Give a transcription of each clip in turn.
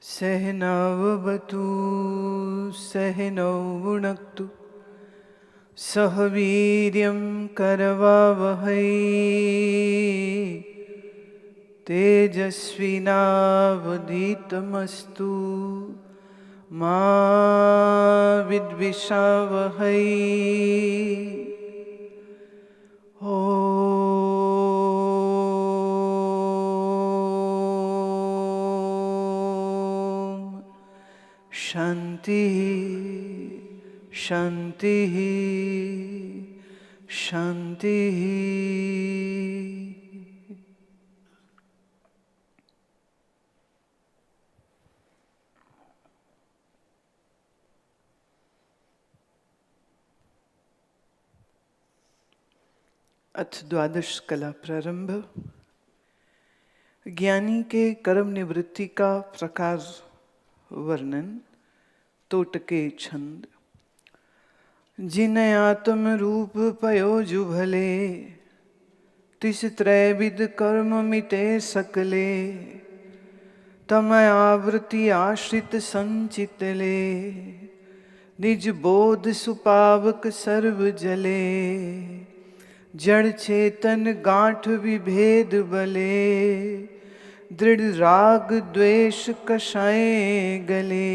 सहनावतु सहनौ भुनक्तु सह वीर्यं करवावहै तेजस्विनावधीतमस्तु मा विद्विषावहै। शांति शांति शांति। अथ द्वादश कला प्रारंभ। ज्ञानी के कर्म निवृत्ति का प्रकार वर्णन। तोटके छंद। जिन आत्म रूप पयो जुभले तिस त्रैविध कर्म मिटे सकले तम आवृत्ति आश्रित संचितले निज बोध सुपावक सर्व जले जड़ चेतन गांठ विभेद बले दृढ़ राग द्वेष कषाए गले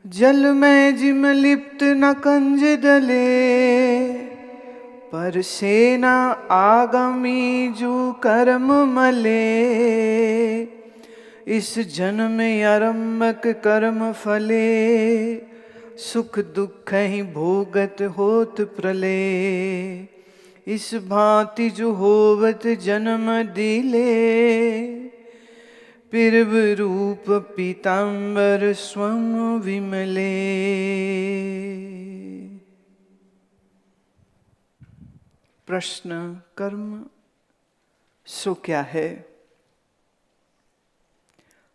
जल में जिम लिप्त न कंज दले पर सेना आगमी जू कर्म मले इस जन्म आरंभक कर्म फले सुख दुख ही भोगत होत प्रलय इस भांति जो होवत जन्म दिले पिरव रूप पीतांबर स्वं विमले। प्रश्न कर्म सो क्या है?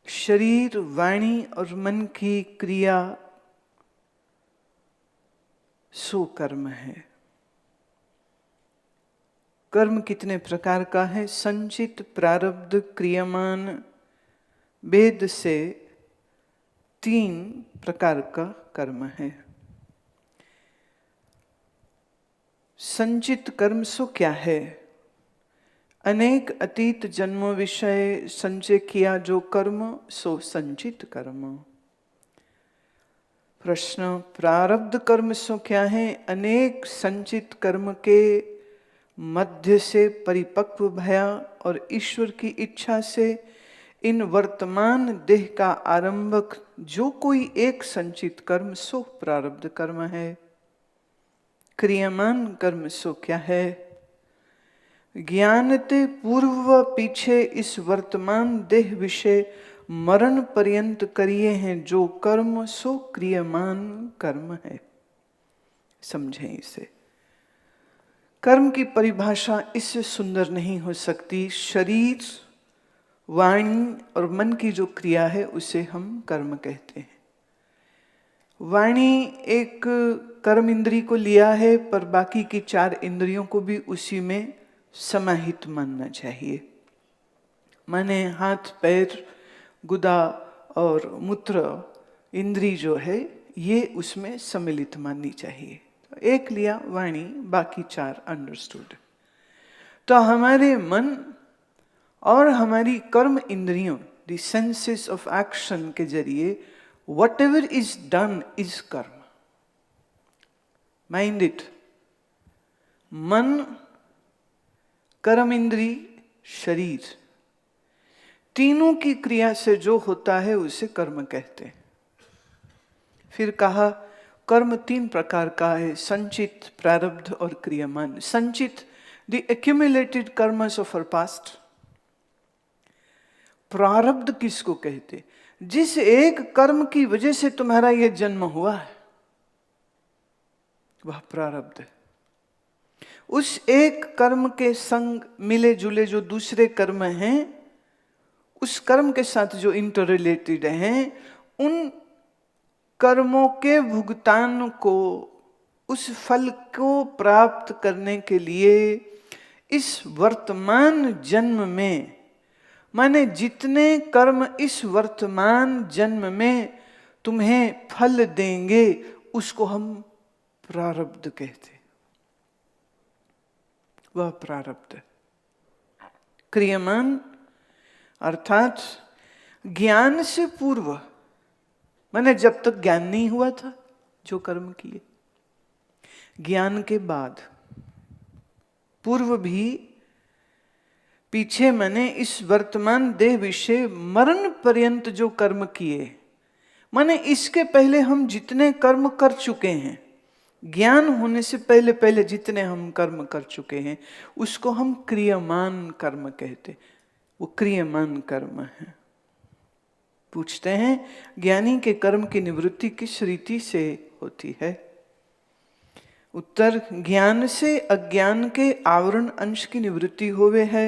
शरीर वाणी और मन की क्रिया सो कर्म है। कर्म कितने प्रकार का है? संचित, प्रारब्ध, क्रियमान, वेद से 3 प्रकार का कर्म है। संचित कर्म सो क्या है? अनेक अतीत जन्मों विषय संचय किया जो कर्म सो संचित कर्म। प्रश्न प्रारब्ध कर्म सो क्या है? अनेक संचित कर्म के मध्य से परिपक्व भया और ईश्वर की इच्छा से इन वर्तमान देह का आरंभक जो कोई एक संचित कर्म सो प्रारब्ध कर्म है। क्रियमान कर्म सो क्या है? ज्ञानते पूर्व व पीछे इस वर्तमान देह विषय मरण पर्यंत करिए हैं जो कर्म सो क्रियमान कर्म है। समझें इसे। कर्म की परिभाषा इससे सुंदर नहीं हो सकती। शरीर, वाणी और मन की जो क्रिया है उसे हम कर्म कहते हैं। वाणी एक कर्म इंद्री को लिया है पर बाकी की 4 इंद्रियों को भी उसी में समाहित मानना चाहिए। माने हाथ, पैर, गुदा और मूत्र इंद्री जो है ये उसमें सम्मिलित माननी चाहिए। तो एक लिया वाणी, बाकी 4 अंडरस्टूड। तो हमारे मन और हमारी कर्म इंद्रियों, द सेंसेस ऑफ एक्शन के जरिए whatever is done is कर्म। Mind it. मन, कर्म इंद्री, शरीर, तीनों की क्रिया से जो होता है उसे कर्म कहते हैं। फिर कहा कर्म 3 प्रकार का है, संचित, प्रारब्ध और क्रियमान। संचित, the accumulated karmas of our past. प्रारब्ध किसको कहते? जिस एक कर्म की वजह से तुम्हारा यह जन्म हुआ है वह प्रारब्ध है। उस एक कर्म के संग मिले जुले जो दूसरे कर्म हैं, उस कर्म के साथ जो इंटर रिलेटेड हैं, उन कर्मों के भुगतान को, उस फल को प्राप्त करने के लिए इस वर्तमान जन्म में माने जितने कर्म इस वर्तमान जन्म में तुम्हें फल देंगे उसको हम प्रारब्ध कहते। वह प्रारब्ध क्रियमान अर्थात ज्ञान से पूर्व, माने जब तक ज्ञान नहीं हुआ था जो कर्म किए, ज्ञान के बाद पूर्व भी, पीछे माने इस वर्तमान देह विषय मरण पर्यंत जो कर्म किए, माने इसके पहले हम जितने कर्म कर चुके हैं, ज्ञान होने से पहले पहले जितने हम कर्म कर चुके हैं उसको हम क्रियमान कर्म कहते। वो क्रियमान कर्म है। पूछते हैं ज्ञानी के कर्म की निवृत्ति किस रीति से होती है? उत्तर, ज्ञान से अज्ञान के आवरण अंश की निवृत्ति होवे है।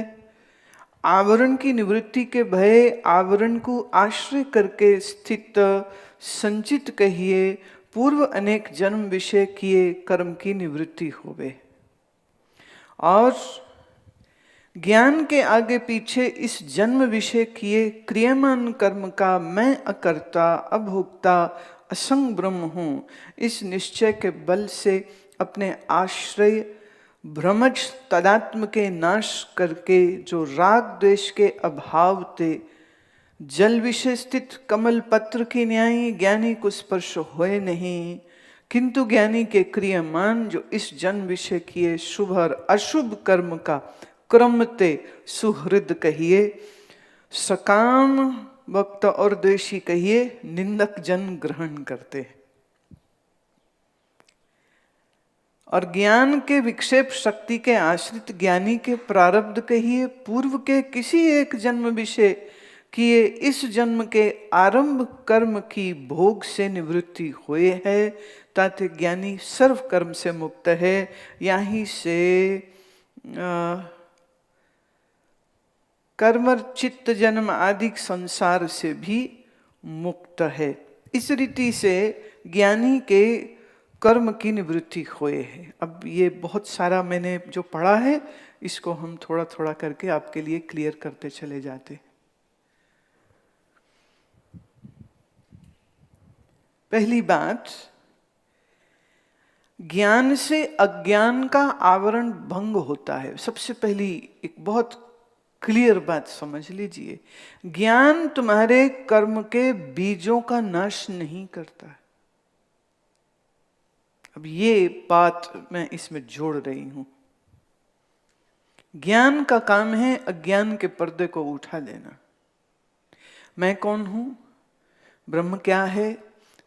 आवरण की निवृत्ति के भय आवरण को आश्रय करके स्थित संचित कहिए पूर्व अनेक जन्म विषय किए कर्म की निवृत्ति होवे। और ज्ञान के आगे पीछे इस जन्म विषय किए क्रियमान कर्म का मैं अकर्ता अभोक्ता असंग ब्रह्म हूँ, इस निश्चय के बल से अपने आश्रय भ्रमज तदात्म के नाश करके जो राग द्वेष के अभाव ते जल विषय स्थित कमल पत्र की न्यायी ज्ञानी को स्पर्श होए नहीं, किंतु ज्ञानी के क्रियमान जो इस जन्म विषय किए शुभ और अशुभ कर्म का क्रम ते सुहृद कहिए, सकाम वक्त और द्वेषी कहिए, निंदक जन ग्रहण करते। और ज्ञान के विक्षेप शक्ति के आश्रित ज्ञानी के प्रारब्ध कहिए पूर्व के किसी एक जन्म विषय किए इस जन्म के आरंभ कर्म की भोग से निवृत्ति हुए है, ताते ज्ञानी सर्व कर्म से मुक्त है, यहीं से कर्म चित्त जन्म आदि संसार से भी मुक्त है। इस रीति से ज्ञानी के कर्म की निवृत्ति हुए है। अब ये बहुत सारा मैंने जो पढ़ा है इसको हम थोड़ा थोड़ा करके आपके लिए क्लियर करते चले जाते। पहली बात, ज्ञान से अज्ञान का आवरण भंग होता है। सबसे पहली एक बहुत क्लियर बात समझ लीजिए, ज्ञान तुम्हारे कर्म के बीजों का नाश नहीं करता। अब ये बात मैं इसमें जोड़ रही हूं। ज्ञान का काम है अज्ञान के पर्दे को उठा देना। मैं कौन हूं, ब्रह्म क्या है,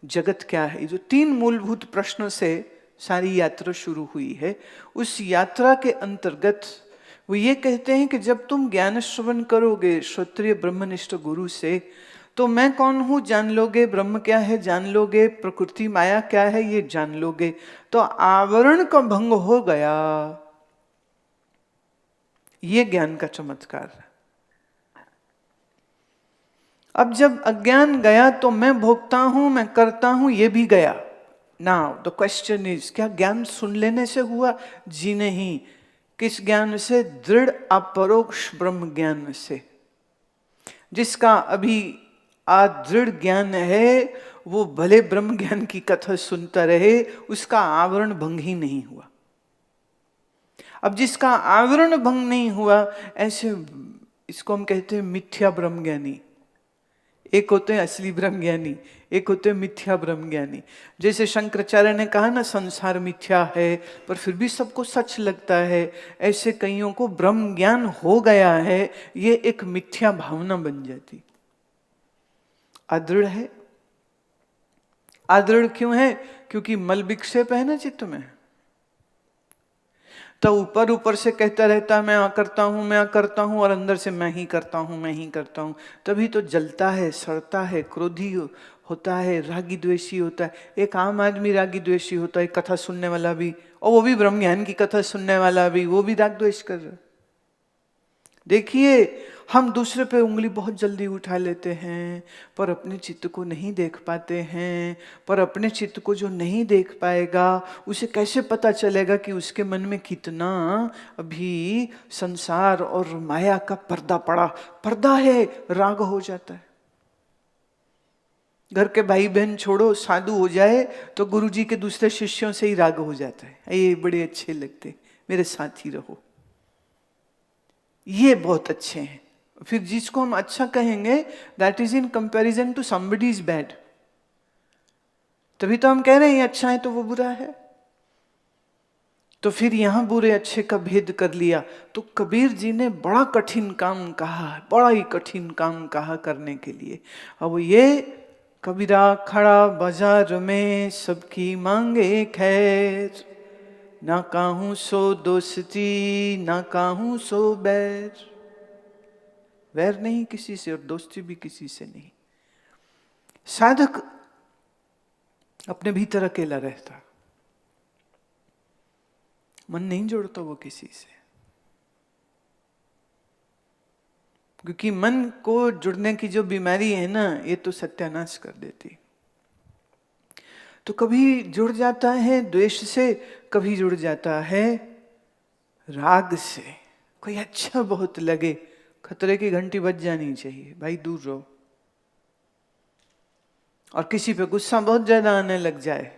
जगत क्या है, जो तीन मूलभूत प्रश्नों से सारी यात्रा शुरू हुई है, उस यात्रा के अंतर्गत वो ये कहते हैं कि जब तुम ज्ञान श्रवण करोगे क्षत्रिय ब्रह्मनिष्ठ गुरु से, तो मैं कौन हूं जान लोगे, ब्रह्म क्या है जान लोगे, प्रकृति माया क्या है ये जान लोगे, तो आवरण का भंग हो गया। ये ज्ञान का चमत्कार है। अब जब अज्ञान गया तो मैं भोगता हूं, मैं करता हूं, ये भी गया। नाउ द क्वेश्चन इज, क्या ज्ञान सुन लेने से हुआ? जी नहीं। किस ज्ञान से? दृढ़ अपरोक्ष ब्रह्म ज्ञान से। जिसका अभी अदृढ़ ज्ञान है वो भले ब्रह्म ज्ञान की कथा सुनता रहे, उसका आवरण भंग ही नहीं हुआ। अब जिसका आवरण भंग नहीं हुआ, ऐसे इसको हम कहते हैं मिथ्या ब्रह्म ज्ञानी। एक होते हैं असली ब्रह्म ज्ञानी, एक होते हैं मिथ्या ब्रह्म ज्ञानी। जैसे शंकराचार्य ने कहा ना, संसार मिथ्या है पर फिर भी सबको सच लगता है, ऐसे कईयों को ब्रह्म ज्ञान हो गया है, ये एक मिथ्या भावना बन जाती। अदृढ़ है। अदृढ़ क्यों है? क्योंकि मल विक्षेप है ना चित्त में, तो ऊपर ऊपर से कहता रहता मैं करता हूं, मैं करता हूं, और अंदर से मैं ही करता हूं, मैं ही करता हूं। तभी तो जलता है, सड़ता है, क्रोधी होता है, रागी द्वेषी होता है। एक आम आदमी रागी द्वेषी होता है, कथा सुनने वाला भी, और वो भी ब्रह्म ज्ञान की कथा सुनने वाला भी, वो भी राग द्वेष कर रहा है। देखिए, हम दूसरे पे उंगली बहुत जल्दी उठा लेते हैं, पर अपने चित्त को नहीं देख पाते हैं। पर अपने चित्त को जो नहीं देख पाएगा, उसे कैसे पता चलेगा कि उसके मन में कितना अभी संसार और माया का पर्दा पड़ा। पर्दा है, राग हो जाता है। घर के भाई बहन छोड़ो, साधु हो जाए तो गुरुजी के दूसरे शिष्यों से ही राग हो जाता है, ये बड़े अच्छे लगते, मेरे साथ ही रहो, ये बहुत अच्छे हैं। फिर जिसको हम अच्छा कहेंगे, that is in comparison to somebody is bad. तभी तो हम कह रहे हैं ये अच्छा है तो वो बुरा है। तो फिर यहां बुरे अच्छे का भेद कर लिया। तो कबीर जी ने बड़ा कठिन काम कहा, बड़ा ही कठिन काम कहा करने के लिए। अब ये कबीरा खड़ा बाजार में, सबकी मांगे खैर, ना काहूं सो दोस्ती, ना काहूं सो बैर। वैर नहीं किसी से और दोस्ती भी किसी से नहीं। साधक अपने भीतर अकेला रहता, मन नहीं जोड़ता वो किसी से, क्योंकि मन को जुड़ने की जो बीमारी है ना, ये तो सत्यानाश कर देती। तो कभी जुड़ जाता है द्वेष से, कभी जुड़ जाता है राग से। कोई अच्छा बहुत लगे, खतरे की घंटी बज जानी चाहिए, भाई दूर रहो। और किसी पे गुस्सा बहुत ज्यादा आने लग जाए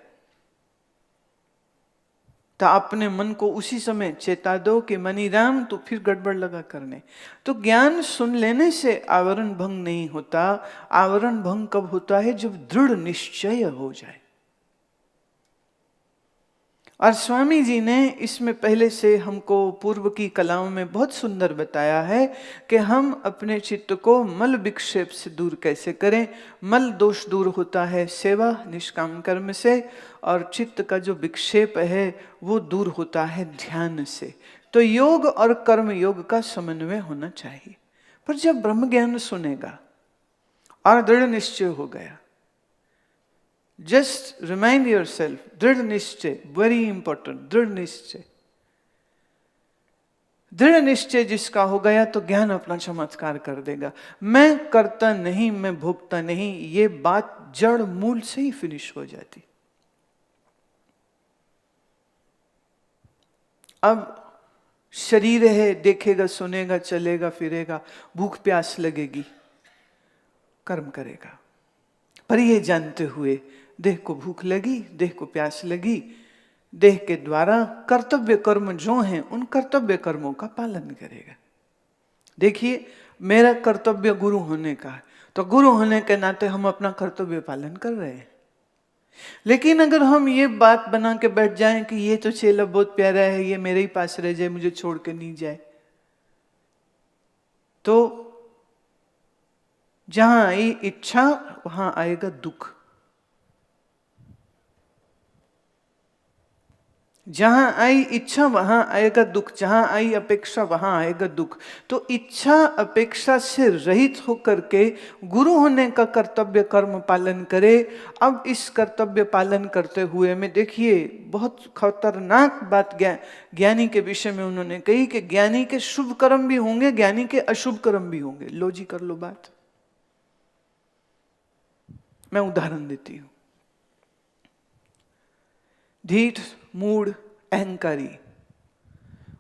तो अपने मन को उसी समय चेता दो कि मनी राम, तो फिर गड़बड़ लगा करने। तो ज्ञान सुन लेने से आवरण भंग नहीं होता। आवरण भंग कब होता है? जब दृढ़ निश्चय हो जाए। और स्वामी जी ने इसमें पहले से हमको पूर्व की कलाओं में बहुत सुंदर बताया है कि हम अपने चित्त को मल विक्षेप से दूर कैसे करें। मल दोष दूर होता है सेवा निष्काम कर्म से, और चित्त का जो विक्षेप है वो दूर होता है ध्यान से। तो योग और कर्म योग का समन्वय होना चाहिए। पर जब ब्रह्म ज्ञान सुनेगा और दृढ़ निश्चय हो गया, जस्ट रिमाइंड योर सेल्फ, दृढ़ निश्चय, वेरी इंपॉर्टेंट, दृढ़ निश्चय। दृढ़ निश्चय जिसका हो गया तो ज्ञान अपना चमत्कार कर देगा। मैं करता नहीं, मैं भोगता नहीं, ये बात जड़ मूल से ही फिनिश हो जाती। अब शरीर है, देखेगा सुनेगा चलेगा फिरेगा, भूख प्यास लगेगी, कर्म करेगा। पर ये जानते हुए देह को भूख लगी, देह को प्यास लगी, देह के द्वारा कर्तव्य कर्म जो हैं उन कर्तव्य कर्मों का पालन करेगा। देखिए, मेरा कर्तव्य गुरु होने का है, तो गुरु होने के नाते हम अपना कर्तव्य पालन कर रहे हैं। लेकिन अगर हम ये बात बना के बैठ जाएं कि ये तो चेला बहुत प्यारा है, ये मेरे ही पास रह जाए, मुझे छोड़ के नहीं जाए, तो जहां आई इच्छा वहां आएगा दुख। जहां आई इच्छा वहां आएगा दुख, जहां आई अपेक्षा वहां आएगा दुख। तो इच्छा अपेक्षा से रहित होकर के गुरु होने का कर्तव्य कर्म पालन करे। अब इस कर्तव्य पालन करते हुए में देखिए, बहुत खतरनाक बात ज्ञानी के विषय में उन्होंने कही कि ज्ञानी के शुभ कर्म भी होंगे, ज्ञानी के अशुभ कर्म भी होंगे। लो जी, कर लो बात। मैं उदाहरण देती हूं। ढीठ, मूढ़, अहंकारी,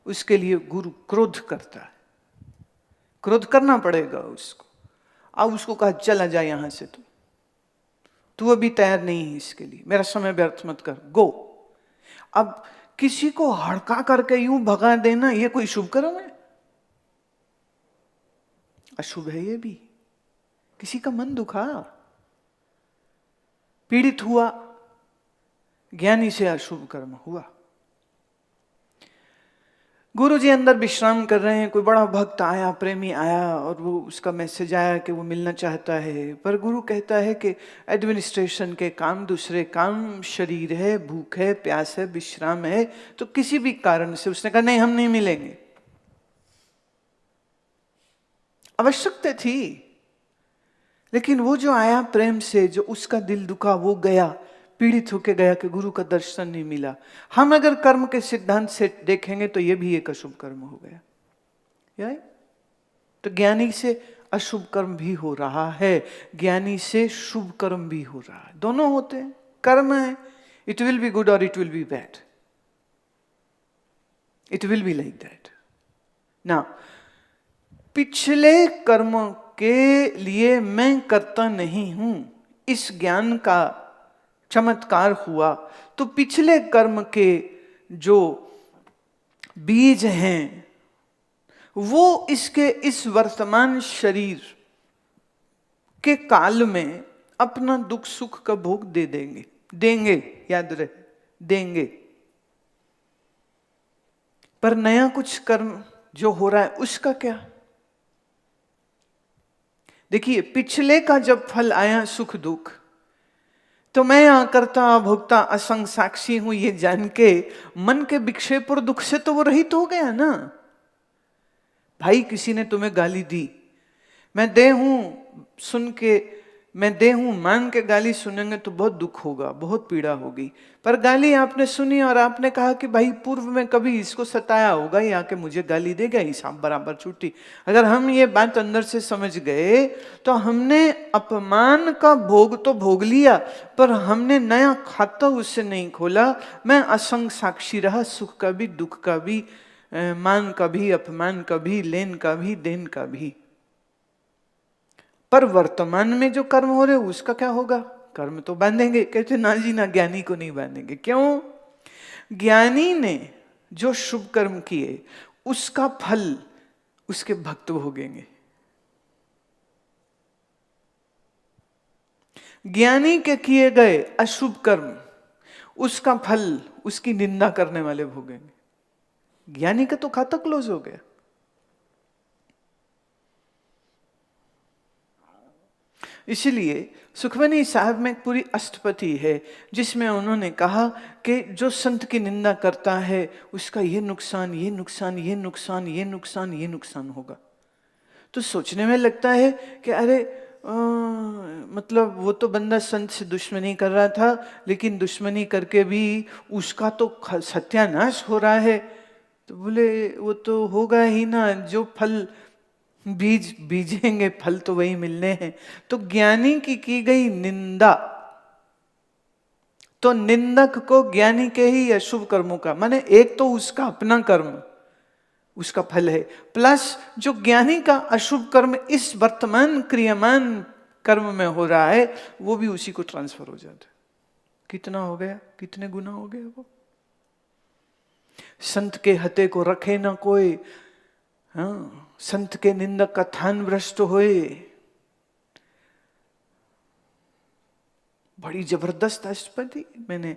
उसके लिए गुरु क्रोध करता है। क्रोध करना पड़ेगा उसको। अब उसको कहा चला जा यहां से, तू अभी तैयार नहीं है इसके लिए, मेरा समय व्यर्थ मत कर, गो। अब किसी को हड़का करके यूं भगा देना, ये कोई शुभ कर्म है? अशुभ है ये भी। किसी का मन दुखा, पीड़ित हुआ, ज्ञानी से अशुभ कर्म हुआ। गुरु जी अंदर विश्राम कर रहे हैं, कोई बड़ा भक्त आया, प्रेमी आया, और वो उसका मैसेज आया कि वो मिलना चाहता है। पर गुरु कहता है कि एडमिनिस्ट्रेशन के काम, दूसरे काम, शरीर है, भूख है, प्यास है, विश्राम है। तो किसी भी कारण से उसने कहा नहीं, हम नहीं मिलेंगे। आवश्यकता थी, लेकिन वो जो आया प्रेम से, जो उसका दिल दुखा, वो गया, पीड़ित होकर गया कि गुरु का दर्शन नहीं मिला। हम अगर कर्म के सिद्धांत से देखेंगे तो ये भी एक अशुभ कर्म हो गया। तो ज्ञानी से अशुभ कर्म भी हो रहा है, ज्ञानी से शुभ कर्म भी हो रहा है, दोनों होते हैं, कर्म है, इट विल बी गुड और it will be bad, it will be like that ना। पिछले कर्म के लिए मैं करता नहीं हूं, इस ज्ञान का चमत्कार हुआ तो पिछले कर्म के जो बीज हैं वो इसके इस वर्तमान शरीर के काल में अपना दुख सुख का भोग दे देंगे, देंगे, याद रहे, देंगे। पर नया कुछ कर्म जो हो रहा है उसका क्या? देखिए, पिछले का जब फल आया सुख दुख, तो मैं यहाँ करता भोगता असंग साक्षी हूं ये जान के मन के विक्षेप और दुख से तो वो रहित हो गया ना। भाई किसी ने तुम्हें गाली दी, मैं दे हूं सुन के, मैं दे हूं मान के गाली सुनेंगे तो बहुत दुख होगा, बहुत पीड़ा होगी। पर गाली आपने सुनी और आपने कहा कि भाई पूर्व में कभी इसको सताया होगा, ये आके मुझे गाली देगा, हिसाब बराबर छूटी। अगर हम ये बात अंदर से समझ गए तो हमने अपमान का भोग तो भोग लिया, पर हमने नया खाता उससे नहीं खोला। मैं असंग साक्षी रहा, सुख का भी दुख का भी, मान का भी अपमान का भी, लेन का भी देन का भी। पर वर्तमान में जो कर्म हो रहे उसका क्या होगा? कर्म तो बांधेंगे। कहते ना जी ना, ज्ञानी को नहीं बांधेंगे। क्यों? ज्ञानी ने जो शुभ कर्म किए उसका फल उसके भक्त भोगेंगे। ज्ञानी के किए गए अशुभ कर्म उसका फल उसकी निंदा करने वाले भोगेंगे। ज्ञानी का तो खाता क्लोज हो गया। इसलिए सुखमनी साहब में एक पूरी अष्टपदी है जिसमें उन्होंने कहा कि जो संत की निंदा करता है उसका ये नुकसान, ये नुकसान, ये नुकसान, ये नुकसान, ये नुकसान होगा। तो सोचने में लगता है कि अरे मतलब वो तो बंदा संत से दुश्मनी कर रहा था, लेकिन दुश्मनी करके भी उसका तो सत्यानाश हो रहा है। तो बोले वो तो होगा ही ना, जो फल बीज बीजेंगे फल तो वही मिलने हैं। तो ज्ञानी की गई निंदा, तो निंदक को ज्ञानी के ही अशुभ कर्मों का, माने एक तो उसका अपना कर्म उसका फल है, प्लस जो ज्ञानी का अशुभ कर्म इस वर्तमान क्रियमान कर्म में हो रहा है वो भी उसी को ट्रांसफर हो जाता है। कितना हो गया, कितने गुना हो गया वो। संत के हते को रखे ना कोई, हाँ, संत के निंदक का थान भ्रष्ट होए। बड़ी जबरदस्त अष्टपदी, मैंने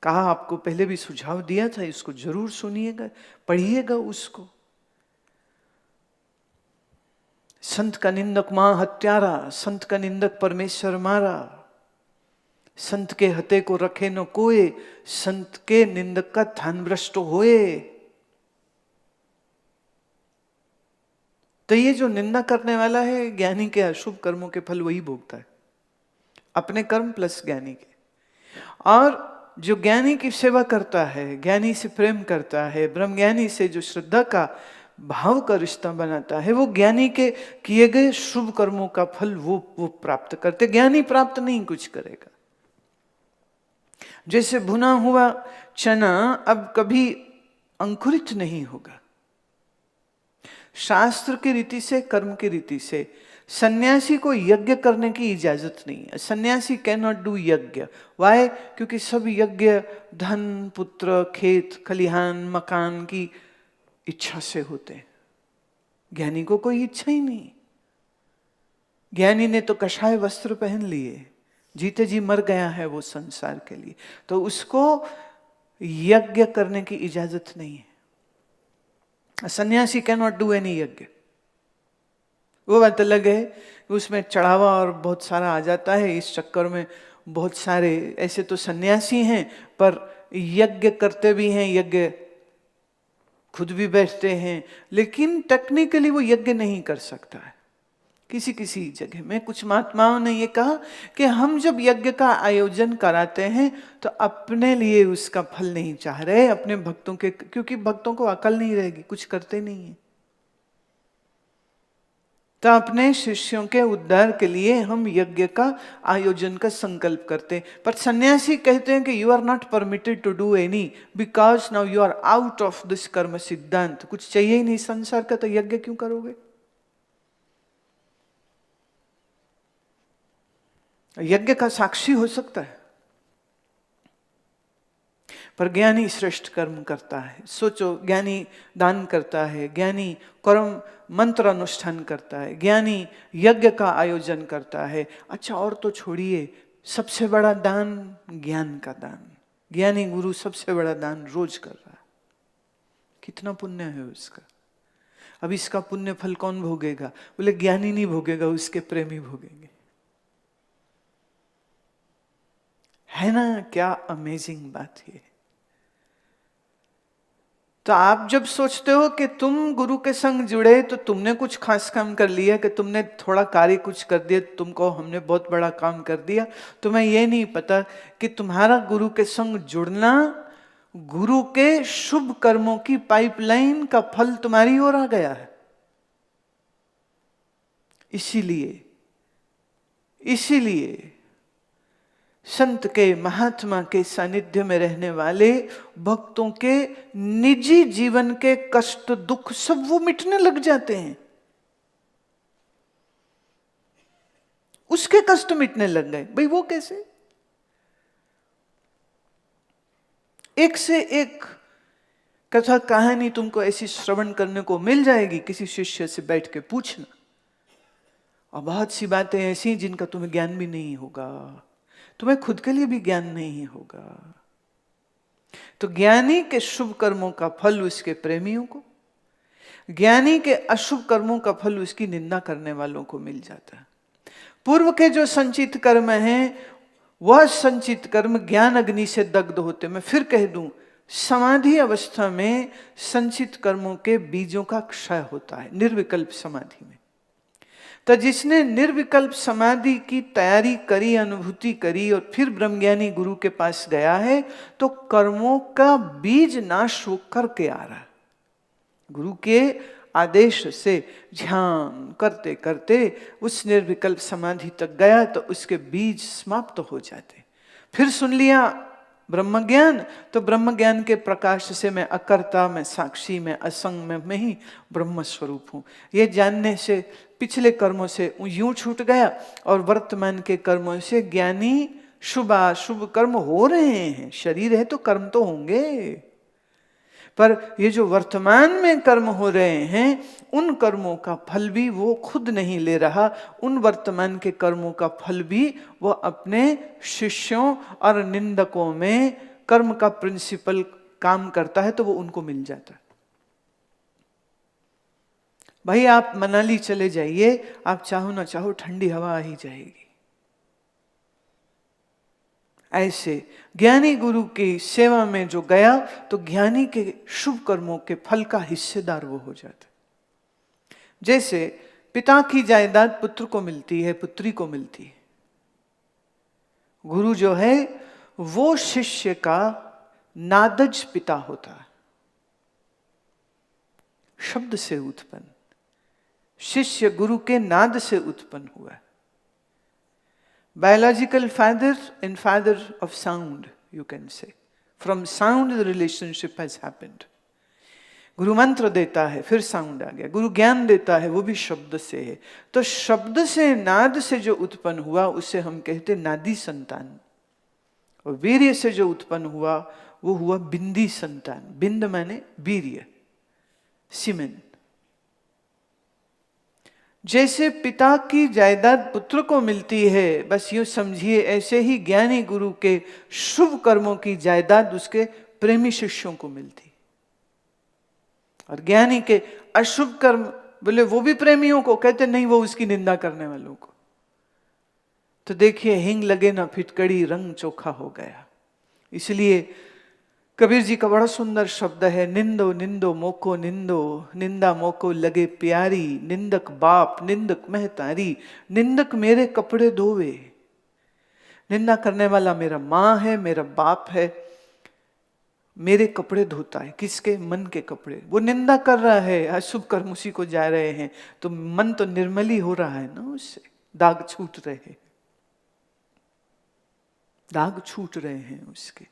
कहा आपको पहले भी सुझाव दिया था, इसको जरूर सुनिएगा, पढ़िएगा उसको। संत का निंदक मां हत्यारा, संत का निंदक परमेश्वर मारा, संत के हते को रखे न कोई, संत के निंदक का थान भ्रष्ट होए। तो ये जो निंदा करने वाला है ज्ञानी के अशुभ कर्मों के फल वही भोगता है, अपने कर्म प्लस ज्ञानी के। और जो ज्ञानी की सेवा करता है, ज्ञानी से प्रेम करता है, ब्रह्म ज्ञानी से जो श्रद्धा का भाव का रिश्ता बनाता है, वो ज्ञानी के किए गए शुभ कर्मों का फल वो प्राप्त करते। ज्ञानी प्राप्त नहीं कुछ करेगा। जैसे भुना हुआ चना अब कभी अंकुरित नहीं होगा। शास्त्र की रीति से, कर्म की रीति से सन्यासी को यज्ञ करने की इजाजत नहीं है। सन्यासी कैन नॉट डू यज्ञ। वाई? क्योंकि सब यज्ञ धन, पुत्र, खेत, खलिहान, मकान की इच्छा से होते हैं। ज्ञानी को कोई इच्छा ही नहीं। ज्ञानी ने तो कषाय वस्त्र पहन लिए, जीते जी मर गया है वो संसार के लिए, तो उसको यज्ञ करने की इजाजत नहीं है। सन्यासी कैन नॉट डू एनी यज्ञ। वो बात अलग है, उसमें चढ़ावा और बहुत सारा आ जाता है। इस चक्कर में बहुत सारे ऐसे तो सन्यासी हैं पर यज्ञ करते भी हैं, यज्ञ खुद भी बैठते हैं, लेकिन टेक्निकली वो यज्ञ नहीं कर सकता है। किसी किसी जगह में कुछ महात्माओं ने ये कहा कि हम जब यज्ञ का आयोजन कराते हैं तो अपने लिए उसका फल नहीं चाह रहे, अपने भक्तों के, क्योंकि भक्तों को अकल नहीं रहेगी, कुछ करते नहीं है। तो अपने शिष्यों के उद्धार के लिए हम यज्ञ का आयोजन का संकल्प करते हैं। पर सन्यासी कहते हैं कि you are not permitted to do any because now you are out of this karma siddhant. कुछ चाहिए ही नहीं संसार का, तो यज्ञ क्यों करोगे? यज्ञ का साक्षी हो सकता है, पर ज्ञानी श्रेष्ठ कर्म करता है। सोचो, ज्ञानी दान करता है, ज्ञानी कर्म मंत्र अनुष्ठान करता है, ज्ञानी यज्ञ का आयोजन करता है। अच्छा, और तो छोड़िए, सबसे बड़ा दान ज्ञान का दान। ज्ञानी गुरु सबसे बड़ा दान रोज कर रहा है। कितना पुण्य है उसका। अब इसका पुण्य फल कौन भोगेगा? बोले ज्ञानी नहीं भोगेगा, उसके प्रेमी भोगेंगे। है ना? क्या अमेजिंग बात है। तो आप जब सोचते हो कि तुम गुरु के संग जुड़े तो तुमने कुछ खास काम कर लिया, कि तुमने थोड़ा कार्य कुछ कर दिया, तुमको हमने बहुत बड़ा काम कर दिया, तुम्हें यह नहीं पता कि तुम्हारा गुरु के संग जुड़ना गुरु के शुभ कर्मों की पाइपलाइन का फल तुम्हारी ओर आ गया है। इसीलिए संत के, महात्मा के सानिध्य में रहने वाले भक्तों के निजी जीवन के कष्ट दुख सब वो मिटने लग जाते हैं। उसके कष्ट मिटने लग गए। भाई वो कैसे? एक से एक कथा कहानी तुमको ऐसी श्रवण करने को मिल जाएगी। किसी शिष्य से बैठ के पूछना, और बहुत सी बातें ऐसी जिनका तुम्हें ज्ञान भी नहीं होगा, तुम्हें खुद के लिए भी ज्ञान नहीं होगा। तो ज्ञानी के शुभ कर्मों का फल उसके प्रेमियों को, ज्ञानी के अशुभ कर्मों का फल उसकी निंदा करने वालों को मिल जाता है। पूर्व के जो संचित कर्म हैं, वह संचित कर्म ज्ञान अग्नि से दग्ध होते। मैं फिर कह दूं, समाधि अवस्था में संचित कर्मों के बीजों का क्षय होता है, निर्विकल्प समाधि में। तो जिसने निर्विकल्प समाधि की तैयारी करी, अनुभूति करी, और फिर ब्रह्मज्ञानी गुरु के पास गया है, तो कर्मों का बीज नाश होकर के आ रहा है। गुरु के आदेश से ध्यान करते करते उस निर्विकल्प समाधि तक गया, तो उसके बीज समाप्त हो जाते। फिर सुन लिया ब्रह्म ज्ञान, तो ब्रह्म ज्ञान के प्रकाश से मैं अकर्ता, मैं साक्षी, मैं असंग, मैं ही ब्रह्म स्वरूप हूँ, ये जानने से पिछले कर्मों से यूं छूट गया, और वर्तमान के कर्मों से ज्ञानी शुभ अशुभ कर्म हो रहे हैं। शरीर है तो कर्म तो होंगे, पर ये जो वर्तमान में कर्म हो रहे हैं, उन कर्मों का फल भी वो खुद नहीं ले रहा। उन वर्तमान के कर्मों का फल भी वो अपने शिष्यों और निंदकों में कर्म का प्रिंसिपल काम करता है, तो वो उनको मिल जाता है। भाई आप मनाली चले जाइए, आप चाहो ना चाहो ठंडी हवा आ ही जाएगी। ऐसे ज्ञानी गुरु की सेवा में जो गया, तो ज्ञानी के शुभ कर्मों के फल का हिस्सेदार वो हो जाता। जैसे पिता की जायदाद पुत्र को मिलती है, पुत्री को मिलती है, गुरु जो है वो शिष्य का नादज पिता होता है, शब्द से उत्पन्न। शिष्य गुरु के नाद से उत्पन्न हुआ है। Biological father and father of sound, you can say. From sound the relationship has happened. गुरु मंत्र देता है, फिर साउंड आ गया। गुरु ज्ञान देता है, वो भी शब्द से है। तो शब्द से, नाद से जो उत्पन्न हुआ, उसे हम कहते नादी संतान। और वीर्य से जो उत्पन्न हुआ, वो हुआ बिंदी संतान। बिंद माने वीर्य, सीमेन। जैसे पिता की जायदाद पुत्र को मिलती है, बस यूं समझिए ऐसे ही ज्ञानी गुरु के शुभ कर्मों की जायदाद उसके प्रेमी शिष्यों को मिलती। और ज्ञानी के अशुभ कर्म, बोले वो भी प्रेमियों को, कहते नहीं वो उसकी निंदा करने वालों को। तो देखिए, हिंग लगे ना फिटकड़ी, रंग चोखा हो गया। इसलिए कबीर जी का बड़ा सुंदर शब्द है, निंदो निंदो मोको निंदो, निंदा मोको लगे प्यारी, निंदक बाप निंदक महतारी, निंदक मेरे कपड़े धोवे। निंदा करने वाला मेरा माँ है, मेरा बाप है, मेरे कपड़े धोता है, किसके? मन के कपड़े। वो निंदा कर रहा है, अशुभ कर्म उसी को जा रहे हैं, तो मन तो निर्मल ही हो रहा है ना, उससे दाग छूट रहे हैं, दाग छूट रहे हैं उसके।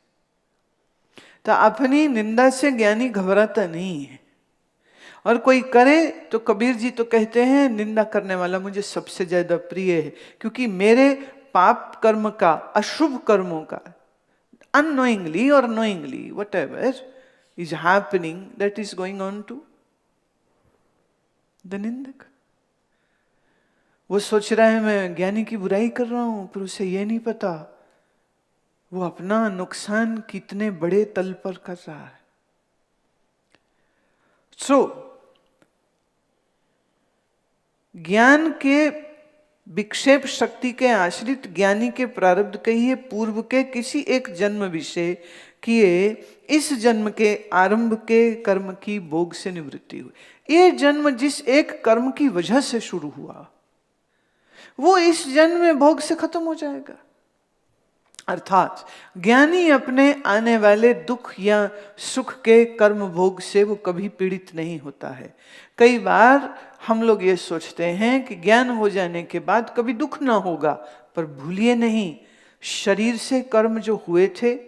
तो अपनी निंदा से ज्ञानी घबराता नहीं है। और कोई करे तो कबीर जी तो कहते हैं, निंदा करने वाला मुझे सबसे ज्यादा प्रिय है, क्योंकि मेरे पाप कर्म का, अशुभ कर्मों का, unknowingly or knowingly, whatever is happening, that is going on to the निंदक। वो सोच रहा है मैं ज्ञानी की बुराई कर रहा हूं, पर उसे ये नहीं पता वो अपना नुकसान कितने बड़े तल पर कर रहा है। ज्ञान के विक्षेप शक्ति के आश्रित ज्ञानी के प्रारब्ध कहिए पूर्व के किसी एक जन्म विषय किए इस जन्म के आरंभ के कर्म की भोग से निवृत्ति हुई। ये जन्म जिस एक कर्म की वजह से शुरू हुआ वो इस जन्म में भोग से खत्म हो जाएगा। अर्थात ज्ञानी अपने आने वाले दुख या सुख के कर्म भोग से वो कभी पीड़ित नहीं होता है। कई बार हम लोग ये सोचते हैं कि ज्ञान हो जाने के बाद कभी दुख ना होगा, पर भूलिए नहीं, शरीर से कर्म जो हुए थे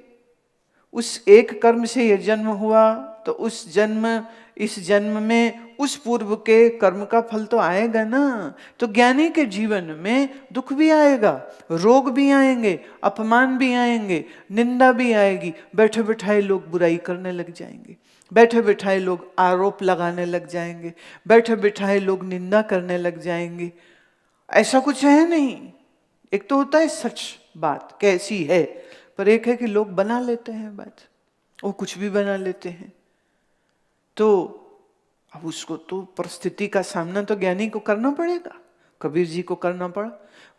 उस एक कर्म से ये जन्म हुआ, तो उस जन्म इस जन्म में उस पूर्व के कर्म का फल तो आएगा ना। तो ज्ञानी के जीवन में दुख भी आएगा, रोग भी आएंगे, अपमान भी आएंगे, निंदा भी आएगी, बैठे बैठाए लोग बुराई करने लग जाएंगे, बैठे बैठाए लोग आरोप लगाने लग जाएंगे, बैठे बैठाए लोग निंदा करने लग जाएंगे। ऐसा कुछ है नहीं। एक तो होता है सच बात कैसी है, पर एक है कि लोग बना लेते हैं बात, वो कुछ भी बना लेते हैं। तो अब उसको तो परिस्थिति का सामना तो ज्ञानी को करना पड़ेगा। कबीर जी को करना पड़ा,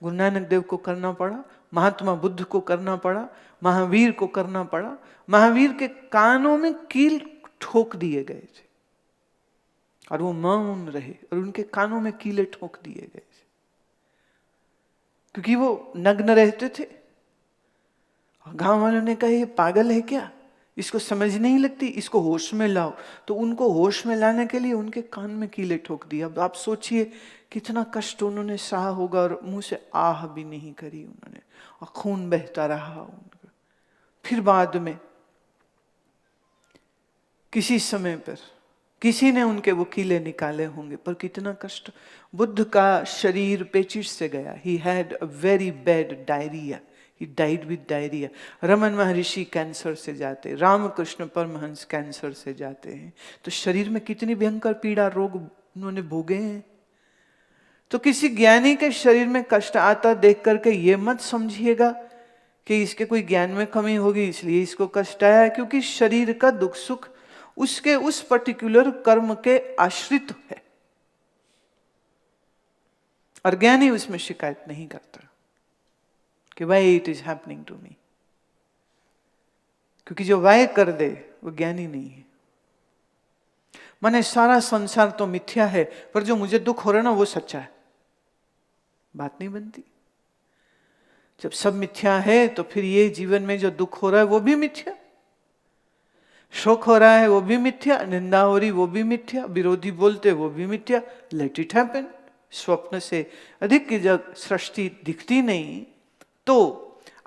गुरु नानक देव को करना पड़ा, महात्मा बुद्ध को करना पड़ा, महावीर को करना पड़ा। महावीर के कानों में कील ठोक दिए गए थे और वो मौन रहे, और उनके कानों में कीले ठोक दिए गए थे क्योंकि वो नग्न रहते थे। गांव वालों ने कहा ये पागल है क्या, इसको समझ नहीं लगती, इसको होश में लाओ। तो उनको होश में लाने के लिए उनके कान में कीले ठोक दिया। अब आप सोचिए कितना कष्ट उन्होंने सहा होगा, और मुंह से आह भी नहीं करी उन्होंने, और खून बहता रहा उनका। फिर बाद में किसी समय पर किसी ने उनके वो कीले निकाले होंगे, पर कितना कष्ट। बुद्ध का शरीर पेचिश से गया, he had a very bad diarrhoea, he died with diarrhea। Raman Maharshi cancer से जाते, रामकृष्ण परमहंस कैंसर से जाते हैं। तो शरीर में कितनी भयंकर पीड़ा रोग उन्होंने भोगे हैं। तो किसी ज्ञानी के शरीर में कष्ट आता देख करके ये मत समझिएगा कि इसके कोई ज्ञान में कमी होगी इसलिए इसको कष्ट आया, क्योंकि शरीर का दुख सुख उसके उस पर्टिकुलर कर्म के आश्रित है, और ज्ञानी उसमें शिकायत नहीं करता कि why it is happening to me, क्योंकि जो वाई कर दे वो ज्ञानी नहीं है। माने सारा संसार तो मिथ्या है, पर जो मुझे दुख हो रहा है ना वो सच्चा है, बात नहीं बनती। जब सब मिथ्या है तो फिर ये जीवन में जो दुख हो रहा है वो भी मिथ्या, शोक हो रहा है वो भी मिथ्या, निंदा हो रही वो भी मिथ्या, विरोधी बोलते वो भी मिथ्या। Let it happen. स्वप्न से अधिक की जब सृष्टि दिखती नहीं तो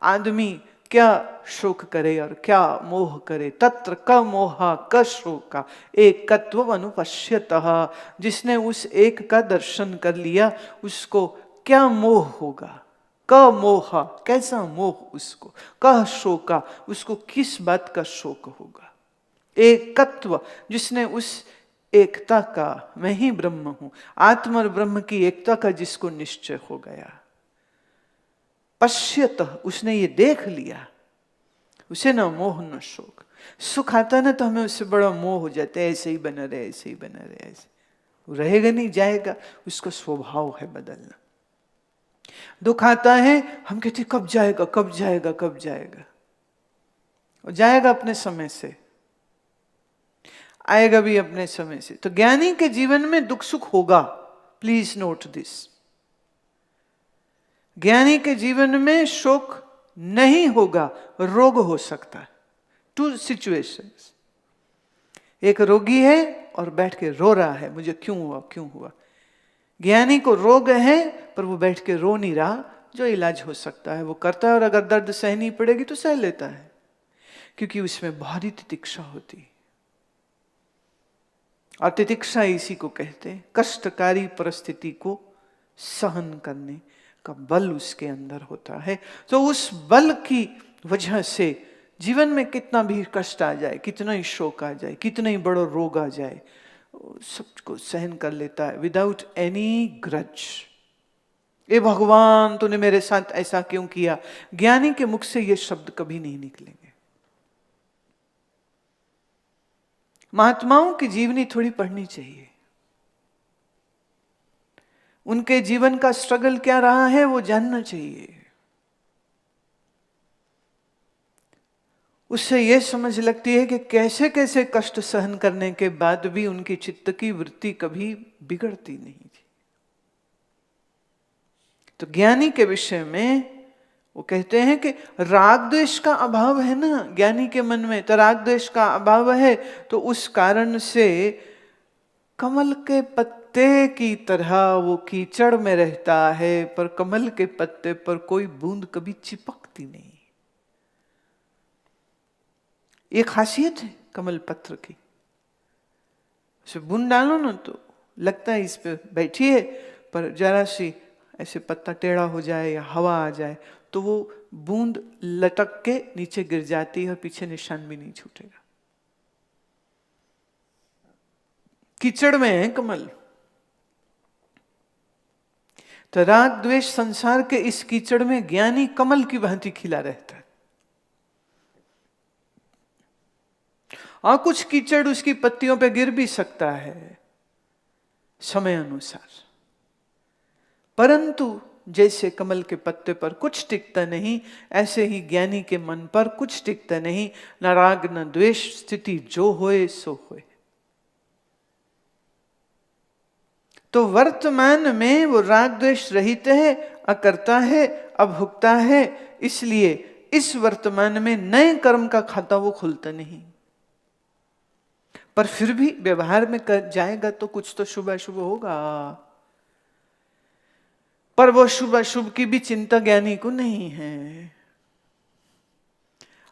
आदमी क्या शोक करे और क्या मोह करे। तत्र क मोहा क शोका एकत्व अनुपश्यतः। जिसने उस एक का दर्शन कर लिया उसको क्या मोह होगा। क मोहा कैसा मोह उसको, क शोका उसको किस बात का शोक होगा। एकत्व जिसने उस एकता का, मैं ही ब्रह्म हूं, आत्मा और ब्रह्म की एकता का जिसको निश्चय हो गया। पश्यत उसने ये देख लिया, उसे न मोह न शोक। सुख आता ना तो हमें उससे बड़ा मोह हो जाता है, ऐसे ही बना रहे, ऐसे ही बना रहे, ऐसे वो रहेगा नहीं, जाएगा, उसका स्वभाव है बदलना। दुख आता है हम कहते कब जाएगा कब जाएगा कब जाएगा, वो जाएगा अपने समय से, आएगा भी अपने समय से। तो ज्ञानी के जीवन में दुख सुख होगा, प्लीज नोट दिस। ज्ञानी के जीवन में शोक नहीं होगा, रोग हो सकता है, 2 सिचुएशंस। एक रोगी है और बैठ के रो रहा है, मुझे क्यों हुआ क्यों हुआ। ज्ञानी को रोग है पर वो बैठ के रो नहीं रहा, जो इलाज हो सकता है वो करता है, और अगर दर्द सहनी पड़ेगी तो सह लेता है, क्योंकि उसमें भारी तितिक्षा होती है। और तितिक्षा इसी को कहते हैं, कष्टकारी परिस्थिति को सहन करने का बल उसके अंदर होता है। तो उस बल की वजह से जीवन में कितना भी कष्ट आ जाए, कितना ही शोक आ जाए, कितना ही बड़ा रोग आ जाए, सबको सहन कर लेता है विदाउट एनी ग्रज। ए भगवान तूने मेरे साथ ऐसा क्यों किया, ज्ञानी के मुख से ये शब्द कभी नहीं निकलेंगे। महात्माओं की जीवनी थोड़ी पढ़नी चाहिए, उनके जीवन का स्ट्रगल क्या रहा है वो जानना चाहिए। उससे यह समझ लगती है कि कैसे कैसे कष्ट सहन करने के बाद भी उनकी चित्त की वृत्ति कभी बिगड़ती नहीं थी। तो ज्ञानी के विषय में वो कहते हैं कि राग द्वेष का अभाव है ना ज्ञानी के मन में, तो राग द्वेष का अभाव है तो उस कारण से कमल के पत्ते की तरह वो कीचड़ में रहता है, पर कमल के पत्ते पर कोई बूंद कभी चिपकती नहीं। ये खासियत है कमल पत्र की। उसे बूंद डालो ना तो लगता है इस पे बैठी है, पर जरा सी ऐसे पत्ता टेढ़ा हो जाए या हवा आ जाए तो वो बूंद लटक के नीचे गिर जाती है और पीछे निशान भी नहीं छूटेगा। कीचड़ में है कमल। तो राग द्वेष संसार के इस कीचड़ में ज्ञानी कमल की भांति खिला रहता है, और कुछ कीचड़ उसकी पत्तियों पे गिर भी सकता है समय अनुसार, परंतु जैसे कमल के पत्ते पर कुछ टिकता नहीं, ऐसे ही ज्ञानी के मन पर कुछ टिकता नहीं। न राग न द्वेष, स्थिति जो होए सो होए। तो वर्तमान में वो राग द्वेष रहित है, अकर्ता है, अभुक्ता है, इसलिए इस वर्तमान में नए कर्म का खाता वो खुलता नहीं। पर फिर भी व्यवहार में कर जाएगा तो कुछ तो शुभ अशुभ होगा, पर वो शुभ अशुभ की भी चिंता ज्ञानी को नहीं है।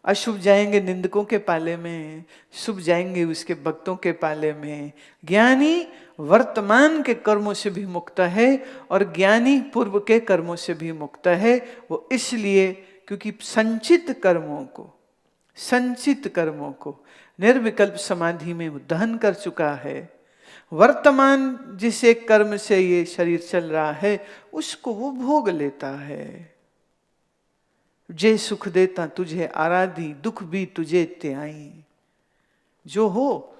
अशुभ जाएंगे निंदकों के पाले में, शुभ जाएंगे उसके भक्तों के पाले में। ज्ञानी वर्तमान के कर्मों से भी मुक्त है और ज्ञानी पूर्व के कर्मों से भी मुक्त है। वो इसलिए क्योंकि संचित कर्मों को निर्विकल्प समाधि में वो दहन कर चुका है। वर्तमान जिस एक कर्म से ये शरीर चल रहा है उसको वो भोग लेता है। जे सुख देता तुझे आराधी, दुख भी तुझे त्याई, जो हो।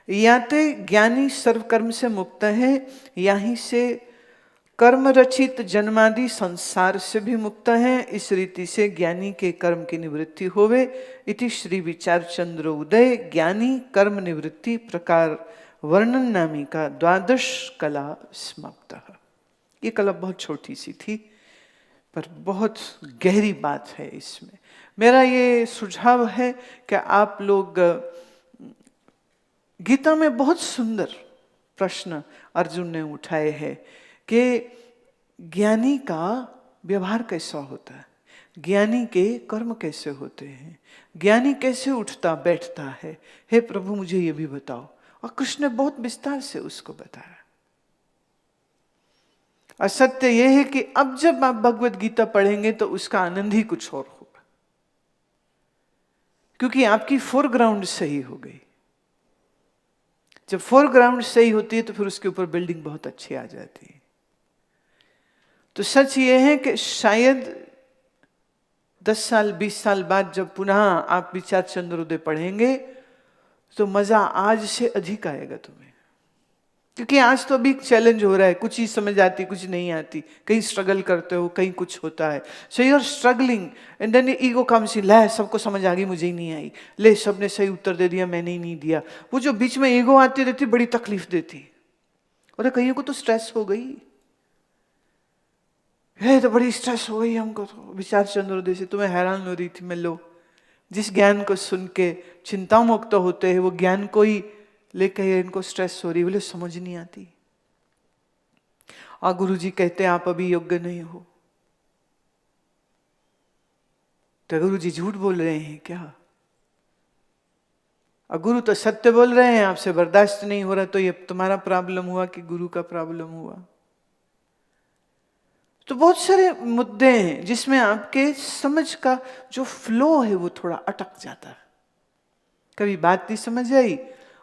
या तो ज्ञानी सर्व कर्म से मुक्त है, यहीं से कर्म रचित जन्मादि संसार से भी मुक्त है। इस रीति से ज्ञानी के कर्म की निवृत्ति होवे। इति श्री विचार चंद्र उदय ज्ञानी कर्म निवृत्ति प्रकार वर्णन नामी का 12 कला समाप्त। ये कला बहुत छोटी सी थी पर बहुत गहरी बात है इसमें। मेरा ये सुझाव है कि आप लोग, गीता में बहुत सुंदर प्रश्न अर्जुन ने उठाए हैं कि ज्ञानी का व्यवहार कैसा होता है, ज्ञानी के कर्म कैसे होते हैं, ज्ञानी कैसे उठता बैठता है। हे प्रभु मुझे ये भी बताओ। और कृष्ण ने बहुत विस्तार से उसको बताया। और सत्य यह है कि अब जब आप भगवत गीता पढ़ेंगे तो उसका आनंद ही कुछ और होगा, क्योंकि आपकी फोरग्राउंड सही हो गई। जब फोरग्राउंड सही होती है तो फिर उसके ऊपर बिल्डिंग बहुत अच्छी आ जाती है। तो सच ये है कि शायद 10 साल 20 साल बाद जब पुनः आप विचार चंद्रोदय पढ़ेंगे तो मजा आज से अधिक आएगा तुम्हें, क्योंकि आज तो अभी चैलेंज हो रहा है, कुछ ही समझ आती कुछ नहीं आती, कहीं स्ट्रगल करते हो कहीं कुछ होता है। So you are struggling and then ego comes in, ले सबको समझ आ गई मुझे ही नहीं आई, ले सबने सही उत्तर दे दिया मैंने ही नहीं दिया। वो जो बीच में ईगो आती रहती बड़ी तकलीफ देती। और कईयों को तो स्ट्रेस हो गई, है तो बड़ी स्ट्रेस हो गई हमको, तो विचार चंद्रोदय से तुम्हें हैरान हो रही थी, मैं लो जिस ज्ञान को सुन के चिंता मुक्त होते हैं वो ज्ञान को ही लेकर इनको स्ट्रेस हो रही, बोले समझ नहीं आती। और गुरु जी कहते हैं आप अभी योग्य नहीं हो। तो गुरु जी झूठ बोल रहे हैं क्या? और गुरु तो सत्य बोल रहे हैं, आपसे बर्दाश्त नहीं हो रहा, तो ये तुम्हारा प्रॉब्लम हुआ कि गुरु का प्रॉब्लम हुआ? तो बहुत सारे मुद्दे हैं जिसमें आपके समझ का जो फ्लो है वो थोड़ा अटक जाता है। कभी बात नहीं समझ आई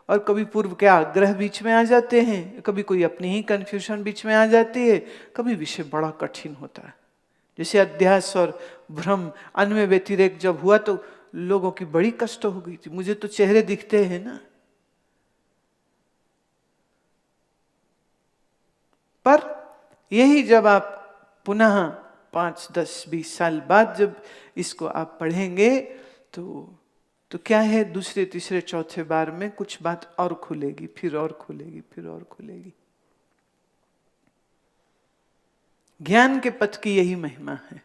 और कभी पूर्व के आग्रह बीच में आ जाते हैं, कभी कोई अपनी ही कंफ्यूजन बीच में आ जाती है, कभी विषय बड़ा कठिन होता है। जैसे अध्यास और भ्रम अन्य व्यतिरेक जब हुआ तो लोगों की बड़ी कष्ट हो गई थी। मुझे तो चेहरे दिखते हैं ना, पर यही जब आप पुनः 5, 10, 20 साल बाद जब इसको आप पढ़ेंगे तो क्या है, दूसरे तीसरे चौथे बार में कुछ बात और खुलेगी, फिर और खुलेगी, फिर और खुलेगी। ज्ञान के पथ की यही महिमा है।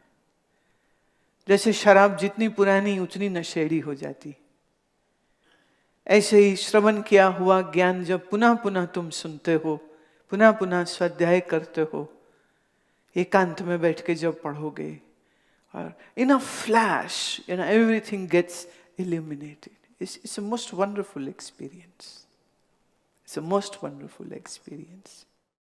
जैसे शराब जितनी पुरानी उतनी नशेड़ी हो जाती, ऐसे ही श्रवण किया हुआ ज्ञान जब पुनः पुनः तुम सुनते हो, पुनः पुनः स्वाध्याय करते हो, एकांत में बैठ के जब पढ़ोगे और in a flash everything gets illuminated. It's a most wonderful experience. It's a most wonderful experience.